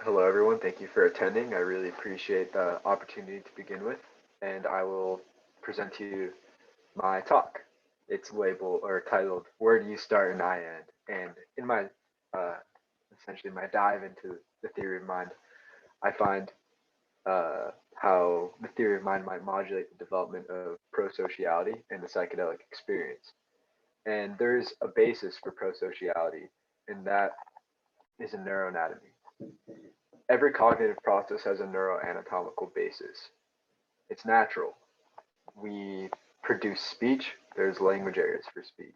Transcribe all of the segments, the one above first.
Hello, everyone. Thank you for attending. I really appreciate the opportunity to begin with, and I will present to you my talk. It's labeled or titled "Where Do You Start and I End?" And in my uh, essentially my dive into the theory of mind, I find how the theory of mind might modulate the development of prosociality and the psychedelic experience. And there's a basis for prosociality, and that is in neuroanatomy. Every cognitive process has a neuroanatomical basis. It's natural. We produce speech, there's language areas for speech.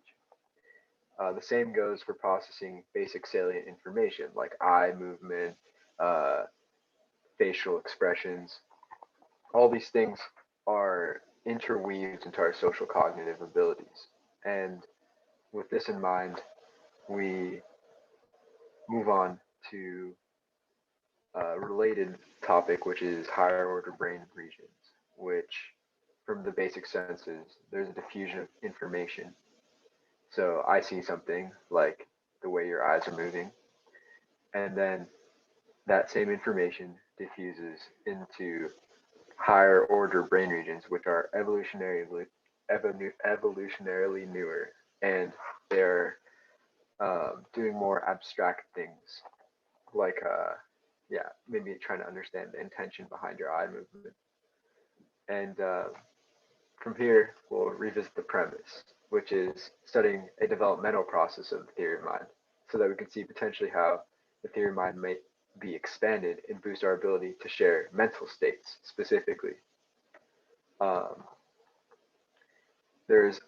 The same goes for processing basic salient information like eye movement, uh, facial expressions. All these things are interweaved into our social cognitive abilities. And with this in mind, we move on to a related topic, which is higher order brain regions, which from the basic senses, there's a diffusion of information. So I see something like the way your eyes are moving, and then that same information diffuses into higher order brain regions, which are evolutionarily newer, and they're doing more abstract things, like yeah, maybe trying to understand the intention behind your eye movement. And from here, we'll revisit the premise, which is studying a developmental process of the theory of mind, so that we can see potentially how the theory of mind may be expanded and boost our ability to share mental states specifically. Um, there's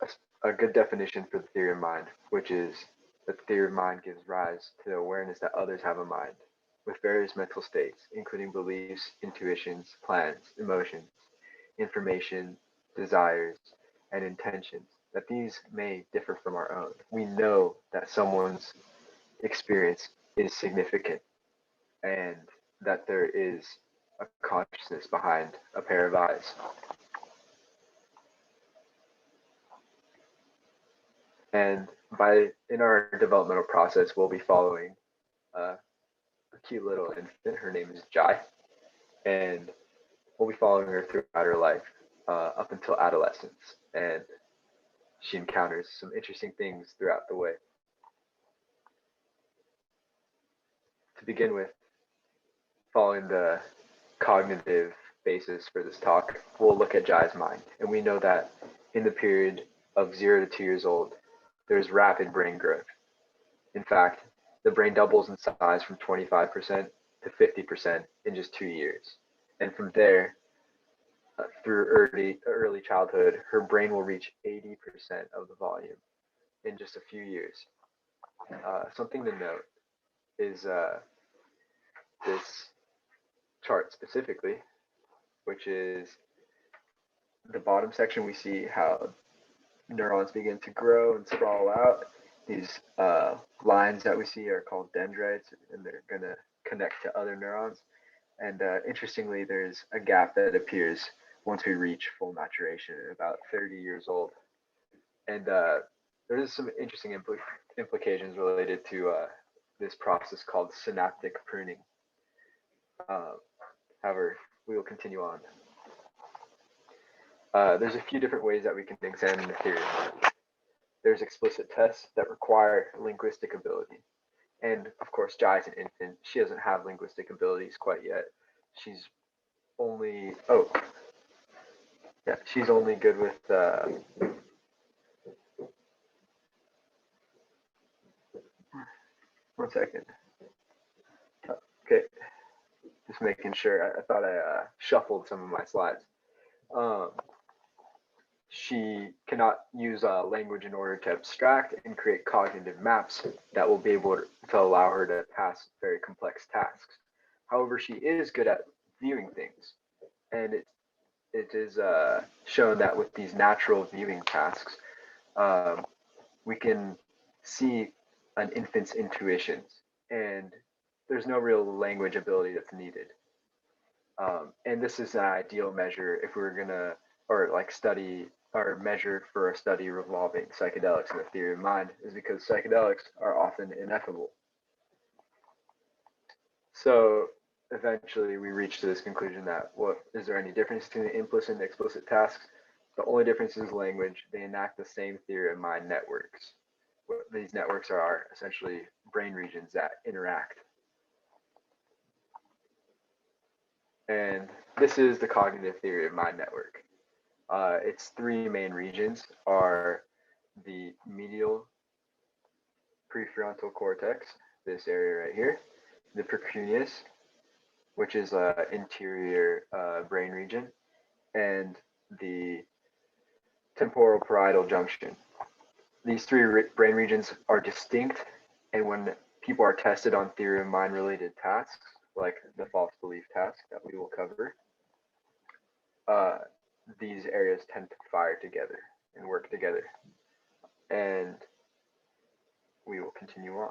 a good definition for the theory of mind, which is that the theory of mind gives rise to the awareness that others have a mind with various mental states, including beliefs, intuitions, plans, emotions, information, desires, and intentions, that these may differ from our own. We know that someone's experience is significant and that there is a consciousness behind a pair of eyes. And by in our developmental process, we'll be following a cute little infant. Her name is Jai, and we'll be following her throughout her life up until adolescence. And she encounters some interesting things throughout the way. To begin with, following the cognitive basis for this talk, we'll look at Jai's mind. And we know that in the period of 0 to 2 years old, there's rapid brain growth. In fact, the brain doubles in size from 25% to 50% in just 2 years. And from there, through early childhood, her brain will reach 80% of the volume in just a few years. Something to note is this chart specifically, which is the bottom section. We see how neurons begin to grow and sprawl out. These lines that we see are called dendrites, and they're going to connect to other neurons. And interestingly, there's a gap that appears once we reach full maturation at about 30 years old. And there's some interesting implications related to this process called synaptic pruning. Uh, However, we will continue on. There's a few different ways that we can examine the theory of mind. There's explicit tests that require linguistic ability. And of course, Jai is an infant. She doesn't have linguistic abilities quite yet. She's only, oh, yeah, she's only good with, 1 second. Okay, just making sure. I thought I shuffled some of my slides. Um, she cannot use language in order to abstract and create cognitive maps that will be able to allow her to pass very complex tasks. However, she is good at viewing things, and it is shown that with these natural viewing tasks, um, we can see an infant's intuitions, and there's no real language ability that's needed. And this is an ideal measure if we were gonna, or like study or measure for a study revolving psychedelics and the theory of mind, is because psychedelics are often ineffable. So eventually we reach to this conclusion that is there any difference between the implicit and explicit tasks? The only difference is language. They enact the same theory of mind networks. These networks are essentially brain regions that interact. And this is the cognitive theory of mind network. Its three main regions are the medial prefrontal cortex, this area right here, the precuneus, which is an interior brain region, and the temporal parietal junction. These three brain regions are distinct, and when people are tested on theory of mind related tasks, like the false belief task that we will cover, these areas tend to fire together and work together. And we will continue on.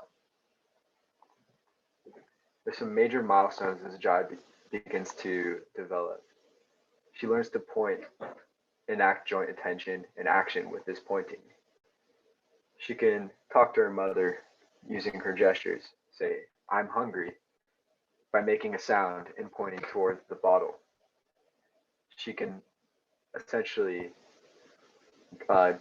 There's some major milestones as Jai begins to develop. She learns to point, enact joint attention and action with this pointing. She can talk to her mother using her gestures, say, "I'm hungry," by making a sound and pointing towards the bottle. She can essentially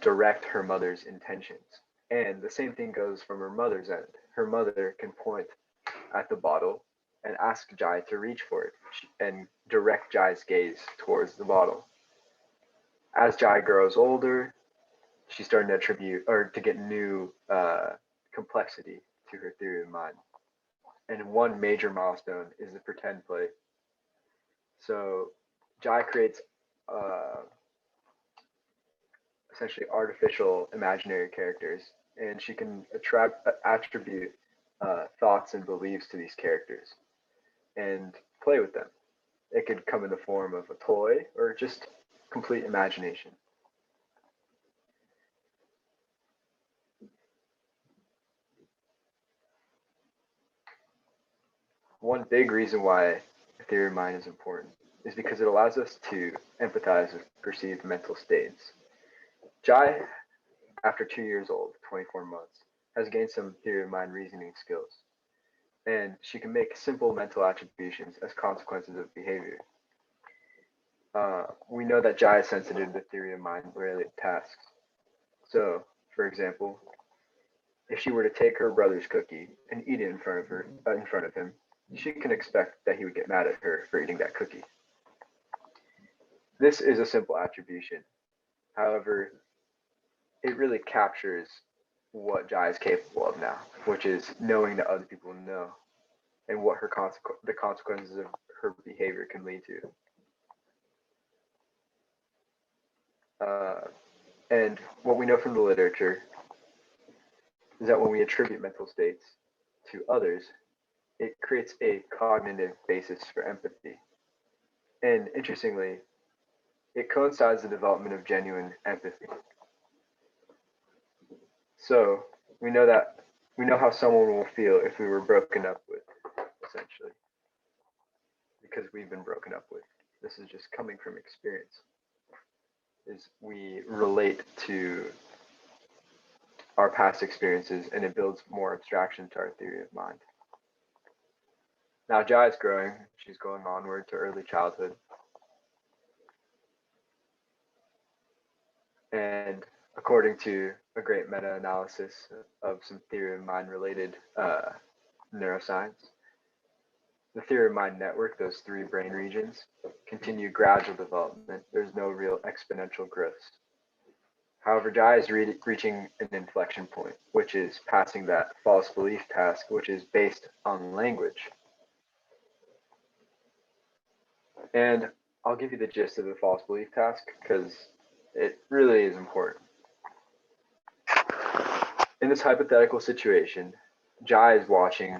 direct her mother's intentions. And the same thing goes from her mother's end. Her mother can point at the bottle and ask Jai to reach for it and direct Jai's gaze towards the bottle. As Jai grows older, she's starting to attribute or to get new complexity to her theory of mind. And one major milestone is the pretend play. So Jai creates essentially artificial imaginary characters, and she can attribute thoughts and beliefs to these characters and play with them. It could come in the form of a toy or just complete imagination. One big reason why the theory of mind is important is because it allows us to empathize with perceived mental states. Jai, after 2 years old, 24 months, has gained some theory of mind reasoning skills, and she can make simple mental attributions as consequences of behavior. We know that Jai is sensitive to the theory of mind related tasks. So, for example, if she were to take her brother's cookie and eat it in front of him, she can expect that he would get mad at her for eating that cookie. This is a simple attribution. However, it really captures what Jai is capable of now, which is knowing that other people know and what the consequences of her behavior can lead to. And what we know from the literature is that when we attribute mental states to others, it creates a cognitive basis for empathy. And interestingly, it coincides the development of genuine empathy. So we know how someone will feel if we were broken up with, essentially, because we've been broken up with. This is just coming from experience. Is we relate to our past experiences, and it builds more abstraction to our theory of mind. Now Jai is growing. She's going onward to early childhood. And according to a great meta-analysis of some theory of mind related neuroscience, the theory of mind network, those three brain regions, continue gradual development. There's no real exponential growth. However, Jai is reaching an inflection point, which is passing that false belief task, which is based on language. And I'll give you the gist of the false belief task because it really is important. In this hypothetical situation, Jai is watching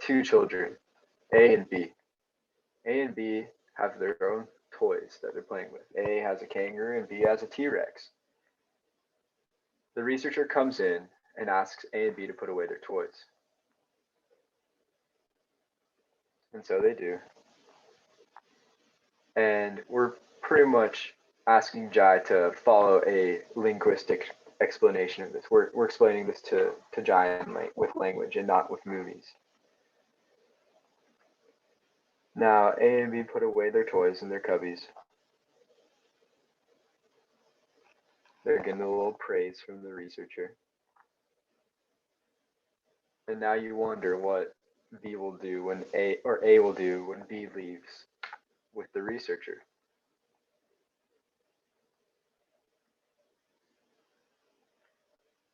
two children, A and B. A and B have their own toys that they're playing with. A has a kangaroo and B has a T-Rex. The researcher comes in and asks A and B to put away their toys. And so they do. And we're pretty much asking Jai to follow a linguistic explanation of this. We're explaining this to Jai with language and not with movies. Now, A and B put away their toys in their cubbies. They're getting a little praise from the researcher. And now you wonder what B will do when A will do when B leaves with the researcher.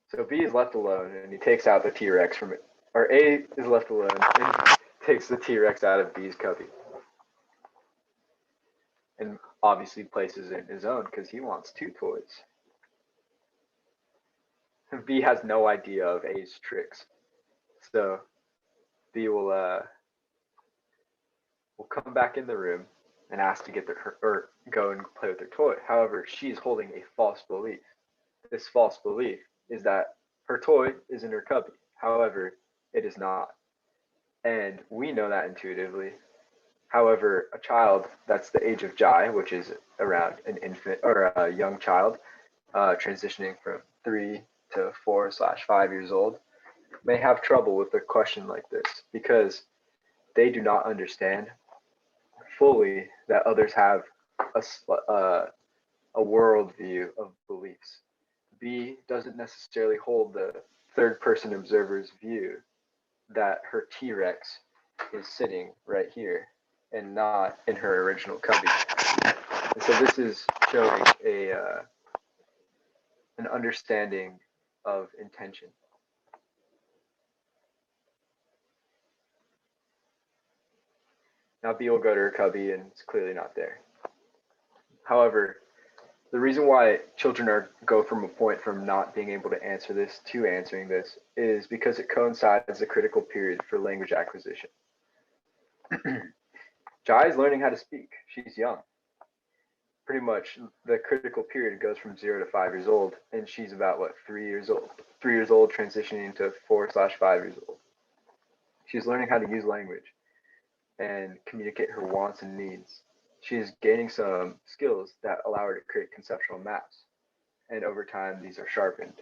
So B is left alone and he takes out the T-Rex from it. Or A is left alone and takes the T-Rex out of B's cubby. And obviously places it in his own because he wants two toys. B has no idea of A's tricks. So B will come back in the room and ask to get or go and play with her toy. However, she's holding a false belief. This false belief is that her toy is in her cubby. However, it is not. And we know that intuitively. However, a child that's the age of Jai, which is around an infant or a young child, transitioning from 3 to 4/5 years old, may have trouble with a question like this because they do not understand fully that others have a worldview of beliefs. B doesn't necessarily hold the third person observer's view that her T-Rex is sitting right here and not in her original cubby. And so this is showing an understanding of intention. Now B will go to her cubby and it's clearly not there. However, the reason why children go from a point from not being able to answer this to answering this is because it coincides with a critical period for language acquisition. Jai is learning how to speak. She's young. Pretty much the critical period goes from 0 to 5 years old, and she's about 3 years old. 3 years old transitioning to 4/5 years old. She's learning how to use language and communicate her wants and needs. She is gaining some skills that allow her to create conceptual maps. And over time, these are sharpened.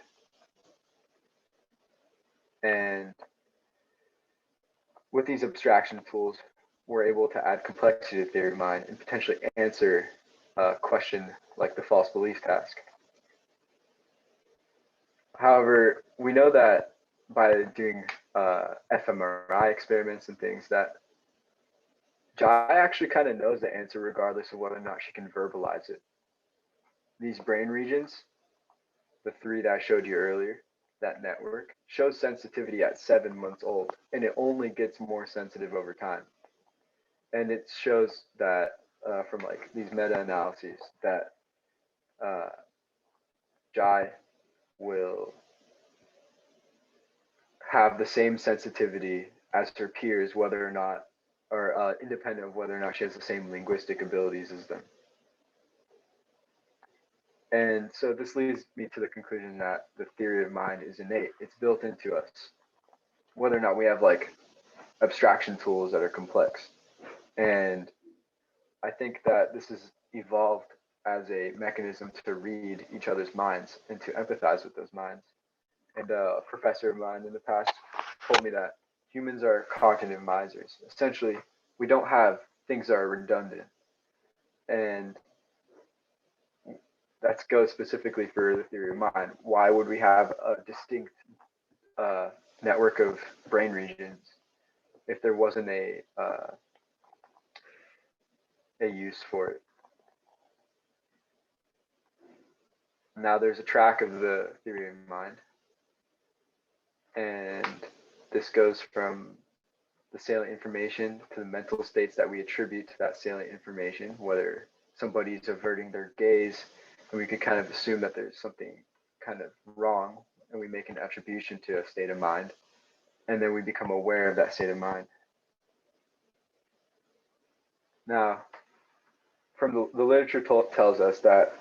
And with these abstraction tools, we're able to add complexity to theory of mind and potentially answer a question like the false belief task. However, we know that by doing fMRI experiments and things that Jai actually kind of knows the answer regardless of whether or not she can verbalize it. These brain regions, the 3 that I showed you earlier, that network, shows sensitivity at 7 months old, and it only gets more sensitive over time. And it shows that from these meta-analyses that Jai will have the same sensitivity as her peers, whether or not, or independent of whether or not she has the same linguistic abilities as them. And so this leads me to the conclusion that the theory of mind is innate. It's built into us, whether or not we have abstraction tools that are complex. And I think that this has evolved as a mechanism to read each other's minds and to empathize with those minds. And a professor of mine in the past told me that humans are cognitive misers. Essentially, we don't have things that are redundant. And that goes specifically for the theory of mind. Why would we have a distinct network of brain regions if there wasn't a use for it? Now there's a track of the theory of mind, and this goes from the salient information to the mental states that we attribute to that salient information, whether somebody's averting their gaze, and we could kind of assume that there's something kind of wrong, and we make an attribution to a state of mind, and then we become aware of that state of mind. Now, from the literature tells us that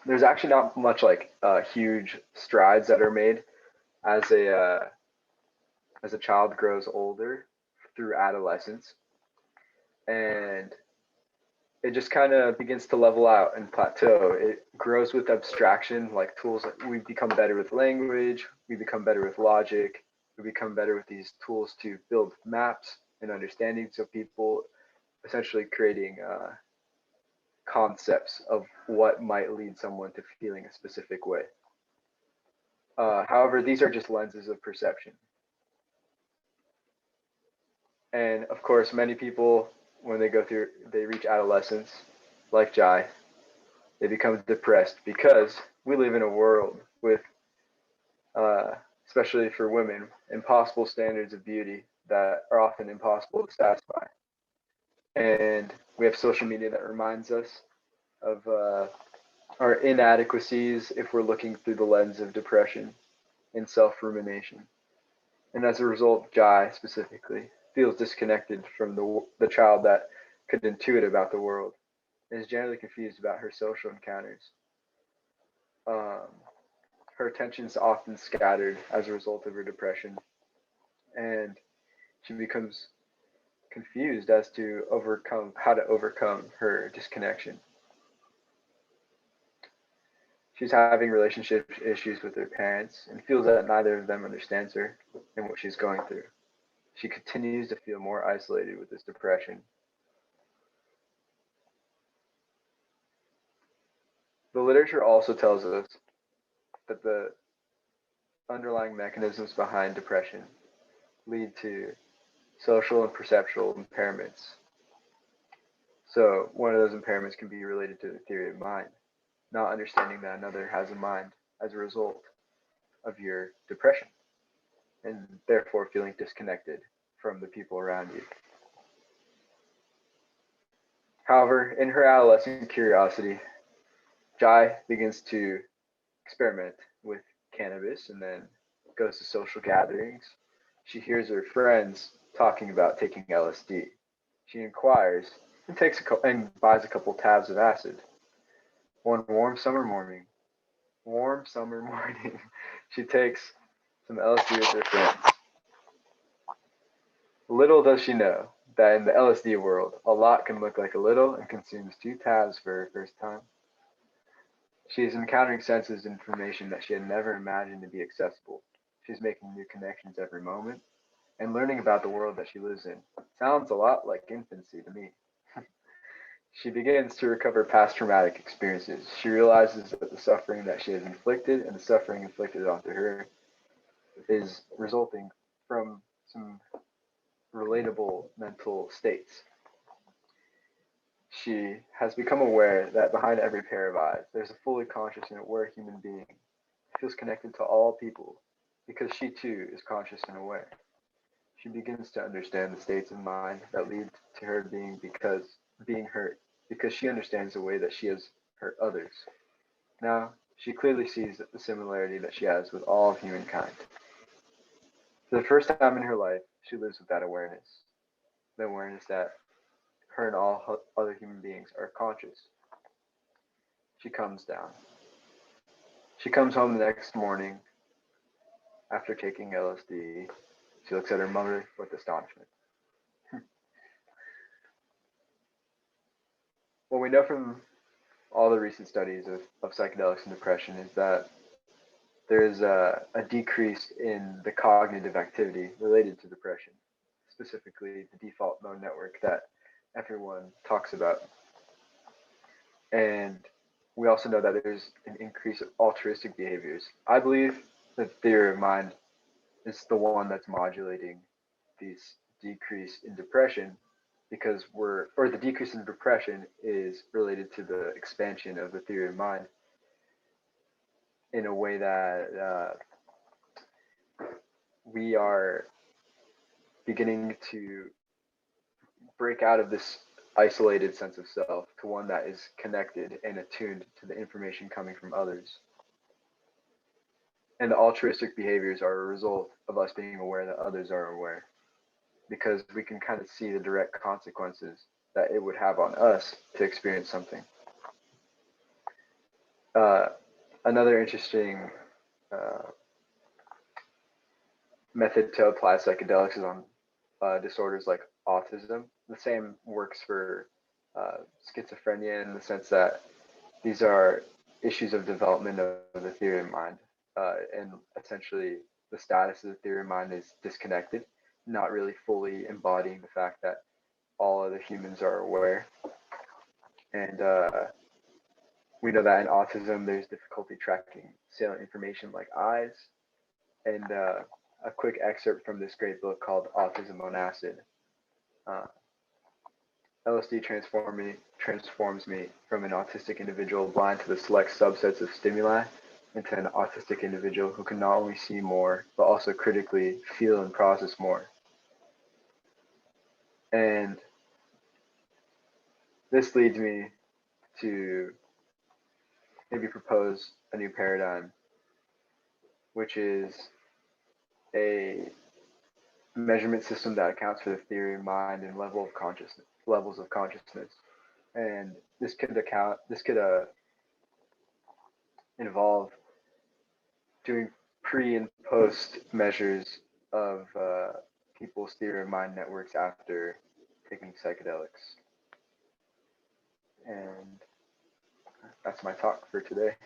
there's actually not much huge strides that are made as a child grows older through adolescence, and it just kind of begins to level out and plateau. It grows with abstraction, like tools. We become better with language, we become better with logic, we become better with these tools to build maps and understandings of people, essentially creating concepts of what might lead someone to feeling a specific way. However, these are just lenses of perception. And of course, many people, when they reach adolescence, like Jai, they become depressed because we live in a world with, especially for women, impossible standards of beauty that are often impossible to satisfy. And we have social media that reminds us of our inadequacies if we're looking through the lens of depression and self-rumination. And as a result, Jai specifically feels disconnected from the child that could intuit about the world and is generally confused about her social encounters. Um, Her attention is often scattered as a result of her depression, and she becomes confused as to how to overcome her disconnection. She's having relationship issues with her parents and feels that neither of them understands her and what she's going through. She continues to feel more isolated with this depression. The literature also tells us that the underlying mechanisms behind depression lead to social and perceptual impairments. So, one of those impairments can be related to the theory of mind, not understanding that another has a mind as a result of your depression, and therefore feeling disconnected from the people around you. However, in her adolescent curiosity, Jai begins to experiment with cannabis and then goes to social gatherings. She hears her friends talking about taking LSD. She inquires and and buys a couple tabs of acid. One warm summer morning, she takes some LSD with her friends. Little does she know that in the LSD world, a lot can look like a little and consumes 2 tabs for her first time. She is encountering senses and information that she had never imagined to be accessible. She's making new connections every moment and learning about the world that she lives in. Sounds a lot like infancy to me. She begins to recover past traumatic experiences. She realizes that the suffering that she has inflicted and the suffering inflicted onto her is resulting from some relatable mental states. She has become aware that behind every pair of eyes, there's a fully conscious and aware human being. She feels connected to all people because she too is conscious and aware. She begins to understand the states of mind that lead to her being hurt because she understands the way that she has hurt others. Now, she clearly sees the similarity that she has with all of humankind. For the first time in her life, she lives with that awareness, the awareness that her and all other human beings are conscious. She comes down. She comes home the next morning after taking LSD. She looks at her mother with astonishment. What we know from all the recent studies of psychedelics and depression is that there's a decrease in the cognitive activity related to depression, specifically the default mode network that everyone talks about. And we also know that there's an increase of altruistic behaviors. I believe the theory of mind is the one that's modulating this decrease in depression because the decrease in depression is related to the expansion of the theory of mind in a way that we are beginning to break out of this isolated sense of self to one that is connected and attuned to the information coming from others. And the altruistic behaviors are a result of us being aware that others are aware, because we can kind of see the direct consequences that it would have on us to experience something. Another interesting method to apply psychedelics is on disorders like autism. The same works for schizophrenia in the sense that these are issues of development of the theory of mind, and essentially the status of the theory of mind is disconnected, not really fully embodying the fact that all other humans are aware. And we know that in autism, there's difficulty tracking salient information like eyes. And a quick excerpt from this great book called Autism on Acid. Uh, LSD transforms me from an autistic individual blind to the select subsets of stimuli into an autistic individual who can not only see more, but also critically feel and process more. And this leads me to maybe propose a new paradigm, which is a measurement system that accounts for the theory, mind, and levels of consciousness. And this could involve doing pre and post measures of people's theory of mind networks after taking psychedelics. And that's my talk for today.